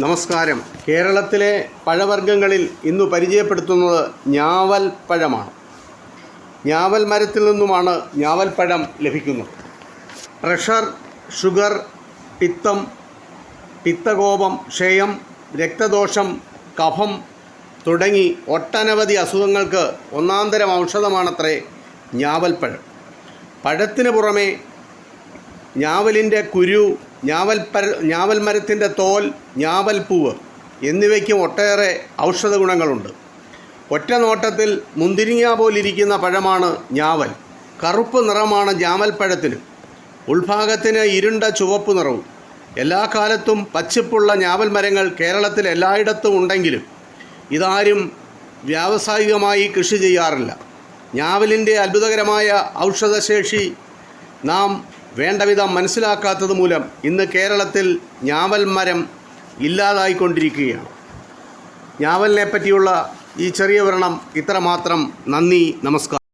നമസ്കാരം. കേരളത്തിലെ പഴവർഗ്ഗങ്ങളിൽ ഇന്ന് പരിചയപ്പെടുത്തുന്നത് ഞാവൽ പഴമാണ്. ഞാവൽ മരത്തിൽ നിന്നുമാണ് ഞാവൽപ്പഴം ലഭിക്കുന്നത്. പ്രഷർ, ഷുഗർ, പിത്തം, പിത്തകോപം, ക്ഷയം, രക്തദോഷം, കഫം തുടങ്ങി ഒട്ടനവധി അസുഖങ്ങൾക്ക് ഒന്നാന്തരം ഔഷധമാണത്രേ ഞാവൽപ്പഴം. പഴത്തിന് പുറമെ ഞാവലിൻ്റെ കുരു, ഞാവൽ മരത്തിൻ്റെ തോൽ, ഞാവൽപ്പൂവ് എന്നിവയ്ക്കും ഒട്ടേറെ ഔഷധ ഗുണങ്ങളുണ്ട്. ഒറ്റ നോട്ടത്തിൽ മുന്തിരിങ്ങ പോലിരിക്കുന്ന പഴമാണ് ഞാവൽ. കറുപ്പ് നിറമാണ് ഞാവൽപ്പഴത്തിന്. ഉൾഭാഗത്തിന് ഇരുണ്ട ചുവപ്പ് നിറവും. എല്ലാ കാലത്തും പച്ചിപ്പുള്ള ഞാവൽ മരങ്ങൾ കേരളത്തിൽ എല്ലായിടത്തും ഉണ്ടെങ്കിലും ഇതാരും വ്യാവസായികമായി കൃഷി ചെയ്യാറില്ല. ഞാവലിൻ്റെ അത്ഭുതകരമായ ഔഷധശേഷി നാം വേണ്ടവിധം മനസ്സിലാക്കാത്തത് മൂലം ഇന്ന് കേരളത്തിൽ ഞാവൽ മരം ഇല്ലാതായിക്കൊണ്ടിരിക്കുകയാണ്. ഞാവലിനെ പറ്റിയുള്ള ഈ ചെറിയ വിവരണം ഇത്രമാത്രം. നന്ദി, നമസ്കാരം.